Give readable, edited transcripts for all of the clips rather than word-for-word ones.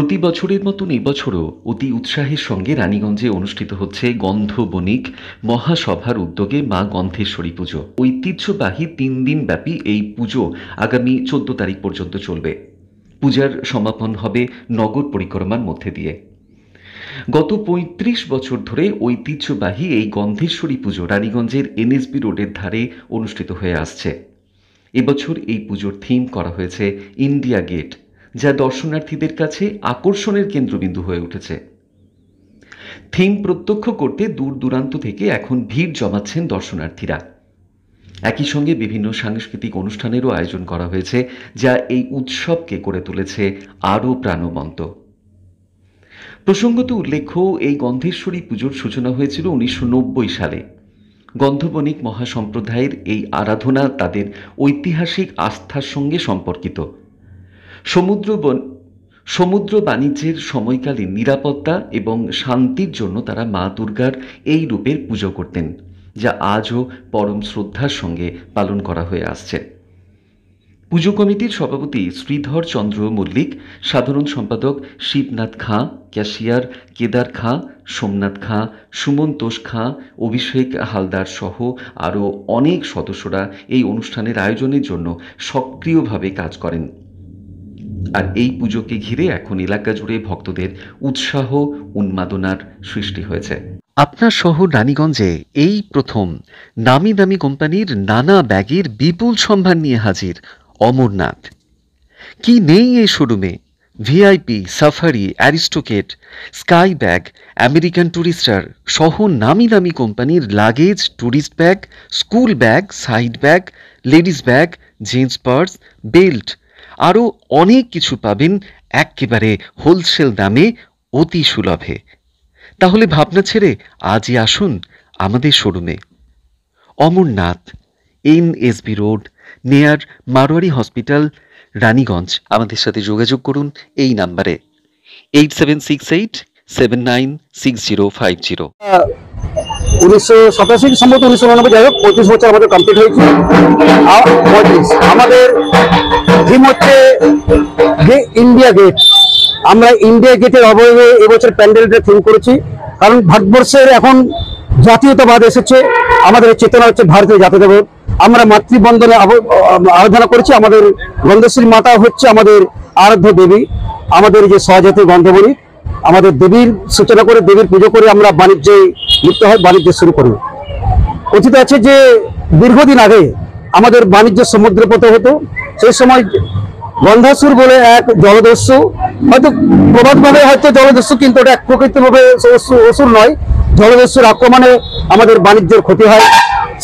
প্রতি বছরের মতন এবছরও অতি উৎসাহের সঙ্গে রানীগঞ্জে অনুষ্ঠিত হচ্ছে গন্ধ বণিক মহাসভার উদ্যোগে মা গন্ধেশ্বরী পুজো। ঐতিহ্যবাহী 3 দিন ব্যাপী এই পুজো আগামী 14 তারিখ পর্যন্ত চলবে। পূজার সমাপন হবে নগর পরিক্রমার মধ্যে দিয়ে। গত 35 বছর ধরে ঐতিহ্যবাহী এই গন্ধেশ্বরী পুজো রানীগঞ্জের এনএসবি রোডের ধারে অনুষ্ঠিত হয়ে আসছে। এবছর এই পুজোর থিম করা হয়েছে ইন্ডিয়া গেট, যা দর্শনার্থীদের কাছে আকর্ষণের কেন্দ্রবিন্দু হয়ে উঠেছে। থিম প্রত্যক্ষ করতে দূর দূরান্ত থেকে এখন ভিড় জমাচ্ছেন দর্শনার্থীরা। একই সঙ্গে বিভিন্ন সাংস্কৃতিক অনুষ্ঠানেরও আয়োজন করা হয়েছে, যা এই উৎসবকে করে তুলেছে আরও প্রাণবন্ত। প্রসঙ্গত উল্লেখ্য, এই গন্ধেশ্বরী পুজোর সূচনা হয়েছিল 1990 সালে। গন্ধবণিক মহাসম্প্রদায়ের এই আরাধনা তাদের ঐতিহাসিক আস্থার সঙ্গে সম্পর্কিত। সমুদ্র বাণিজ্যের সময়কালীন নিরাপত্তা এবং শান্তির জন্য তারা মা দুর্গার এই রূপের পুজো করতেন, যা আজও পরম শ্রদ্ধার সঙ্গে পালন করা হয়ে আসছে। পুজো কমিটির সভাপতি শ্রীধর চন্দ্র মল্লিক, সাধারণ সম্পাদক শিবনাথ খাঁ, ক্যাশিয়ার কেদার খাঁ, সোমনাথ খাঁ, সুমন্তোষ খাঁ, অভিষেক হালদার সহ আরও অনেক সদস্যরা এই অনুষ্ঠানের আয়োজনের জন্য সক্রিয়ভাবে কাজ করেন। আর এই পুজোকে ঘিরে এখন এলাকা জুড়ে ভক্তদের উৎসাহ উন্মাদনার সৃষ্টি হয়েছে। আপনার শহর রানীগঞ্জে এই প্রথম নামি দামি কোম্পানির নানা ব্যাগের বিপুল সম্ভার নিয়ে হাজির অমরনাথ। কি নেই এই শোরুমে? VIP, Safari, Aristocrat, Sky bag, American Tourister সহ নামি দামি কোম্পানির luggage, tourist bag, school bag, side bag, ladies bag, gents purse, belt, আরও অনেক কিছু পাবেন একেবারে হোলসেল দামে, অতি সুলভে। তাহলে ভাবনা ছেড়ে আজই আসুন আমাদের শোরুমে। অমরনাথ, এনএসবি রোড, নেয়ার মারোয়ারি হসপিটাল, রানীগঞ্জ। আমাদের সাথে যোগাযোগ করুন এই নাম্বারে 8768796050। 1987 সম্ভবত 1999, যাই হোক 35 বছর আমাদের কমপ্লিট হয়েছে। আমাদের থিম হচ্ছে ইন্ডিয়া গেট। আমরা ইন্ডিয়া গেটের অবয়বে এবছর প্যান্ডেলটা থিম করেছি, কারণ ভারতবর্ষের এখন জাতীয়তাবাদ এসেছে। আমাদের চেতনা হচ্ছে ভারতীয় জাতীয়তাবাদ। আমরা মাতৃবন্ধনে আরাধনা করেছি। আমাদের গন্ধেশ্বরী মাতা হচ্ছে আমাদের আরাধ্য দেবী, আমাদের যে স্বজাতি গন্ধবণিক। আমাদের দেবীর সূচনা করে, দেবীর পুজো করে আমরা বাণিজ্যে লিপ্ত হয়, বাণিজ্য শুরু করি। কথিত আছে যে দীর্ঘদিন আগে আমাদের বাণিজ্য সমুদ্রপথে হতো। সেই সময় গন্ধাসুর বলে এক জলদস্যু, হয়তো প্রবাদভাবে হয়তো জলদস্যু, কিন্তু ওটা এক প্রকৃতভাবে অসুর নয়। জলদস্যুর আক্রমণে আমাদের বাণিজ্যের ক্ষতি হয়।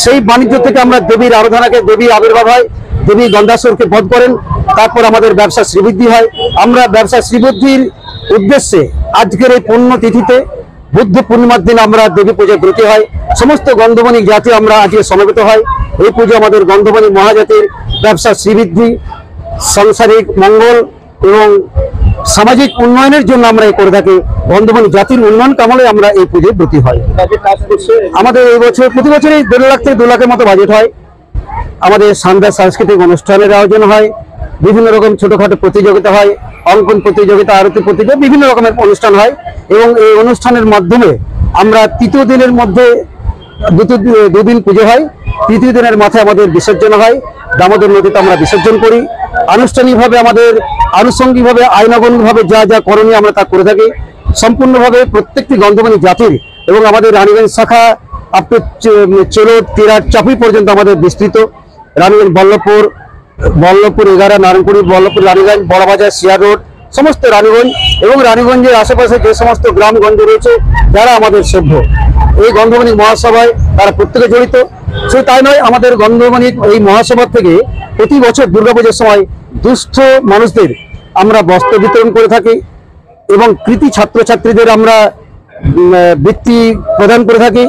সেই বাণিজ্য থেকে আমরা দেবীর আরাধনাকে, দেবীর আবির্ভাব হয়, দেবী গন্ধাসুরকে বধ করেন। তারপর আমাদের ব্যবসা শ্রীবৃদ্ধি হয়। আমরা ব্যবসা শ্রীবৃদ্ধির উদ্দেশ্যে আজকের এই পুণ্যতিথিতে বুদ্ধ পূর্ণিমার দিন আমরা দেবী পূজা ব্রতী হয়। সমস্ত গন্ধবণিক জাতি আমরা আজকে সমবেত হয়। এই পুজো আমাদের গন্ধবণিক মহাজাতির ব্যবসা শ্রীবৃদ্ধি, সাংসারিক মঙ্গল এবং সামাজিক উন্নয়নের জন্য আমরা এই করে থাকি। গন্ধবণিক জাতির উন্নয়ন কামলে আমরা এই পুজোয় ব্রতী হয়। আমাদের এই বছর প্রতি বছরই 1.5 লাখ থেকে 2 লাখের মতো বাজেট হয়। আমাদের সন্ধ্যা সাংস্কৃতিক অনুষ্ঠানের আয়োজন হয়, বিভিন্ন রকম ছোটখাটো প্রতিযোগিতা হয়, অঙ্কন প্রতিযোগিতা, আরতি প্রতিযোগিতা, বিভিন্ন রকমের অনুষ্ঠান হয়। এবং এই অনুষ্ঠানের মাধ্যমে আমরা তৃতীয় দিনের মধ্যে দুদিন পুজো হয়। তৃতীয় দিনের মাথায় আমাদের বিসর্জন হয়। দামোদর নদীতে আমরা বিসর্জন করি। আনুষ্ঠানিকভাবে আমাদের আনুষঙ্গিকভাবে আইনাগণভাবে যা যা করণীয় আমরা তা করে থাকি। সম্পূর্ণভাবে প্রত্যেকটি গন্ধবণিক জাতির এবং আমাদের রানীগঞ্জ শাখা আপনি চেলোট, তিরাট, চাপুই পর্যন্ত আমাদের বিস্তৃত। রানীগঞ্জ, বল্লভপুর 11, নারায়ণপুরি, বল্লভপুর, রানীগঞ্জ, বড়বাজার, শিয়ার রোড, সমস্ত রানীগঞ্জ এবং রানীগঞ্জের আশেপাশে যে সমস্ত গ্রামগঞ্জ রয়েছে যারা আমাদের সভ্য এই গন্ধবণিক মহাসভায় তারা প্রত্যেকে জড়িত। শুধু তাই নয়, আমাদের গন্ধবণিক এই মহাসভা থেকে প্রতি বছর দুর্গাপূজার সময় দুস্থ মানুষদের আমরা বস্ত্র বিতরণ করে থাকি এবং কৃতি ছাত্রছাত্রীদের আমরা বৃত্তি প্রদান করে থাকি।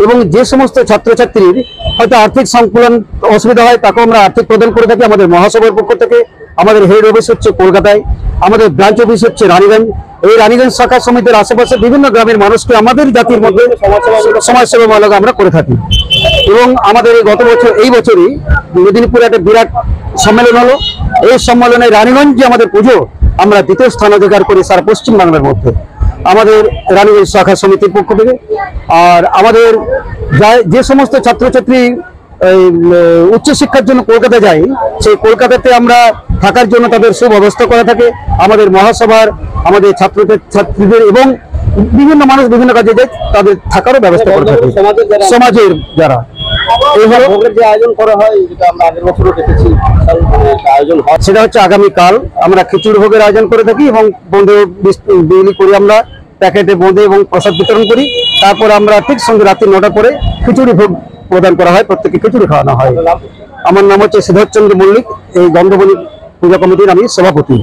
এবং যে সমস্ত ছাত্রছাত্রীর হয়তো আর্থিক সংকুলন অসুবিধা হয় তাকেও আমরা আর্থিক প্রদান করে থাকি আমাদের মহাসভার পক্ষ থেকে। আমাদের হেড অফিস হচ্ছে কলকাতায়, আমাদের ব্রাঞ্চ অফিস হচ্ছে রানীগঞ্জ। এই রানীগঞ্জ শাখা সমিতির আশেপাশে বিভিন্ন গ্রামের মানুষকে আমাদের জাতির মধ্যে সমাজসেবামূলক আমরা করে থাকি। এবং আমাদের এই বছরই মেদিনীপুরে একটা বিরাট সম্মেলন হলো। এই সম্মেলনে রানীগঞ্জে আমাদের পুজো আমরা দ্বিতীয় স্থান অধিকার করি সারা পশ্চিমবাংলার মধ্যে, আমাদের রানীগঞ্জ শাখা সমিতির পক্ষ থেকে। আর আমাদের যে সমস্ত ছাত্রছাত্রী উচ্চশিক্ষার জন্য কলকাতা যায়, সেই কলকাতাতে আমরা থাকার জন্য তাদের সুব্যবস্থা করা থাকে। আমাদের মহাসভার আমাদের ছাত্রীদের এবং বিভিন্ন মানুষ বিভিন্ন কাজে যায়, তাদের থাকারও ব্যবস্থা করে থাকে সমাজের যারা। এই হলো ভোগের যে আয়োজন করা হয়, যেটা আমরা আগের বছরও দেখেছি আয়োজন হয়, সেটা হচ্ছে আগামীকাল আমরা খিচুড়ি ভোগের আয়োজন করে থাকি এবং বন্ধু বিলি করি, আমরা প্যাকেটে বোঁদে এবং প্রসাদ বিতরণ করি। তারপর আমরা ঠিক সন্ধ্যে রাত্রি 9টা পরে খিচুড়ি ভোগ প্রদান করা হয়, প্রত্যেককে খিচুড়ি খাওয়ানো হয়। আমার নাম হচ্ছে সিদ্ধার্থচন্দ্র মল্লিক, এই গন্ধবনী পূজা কমিটির আমি সভাপতি।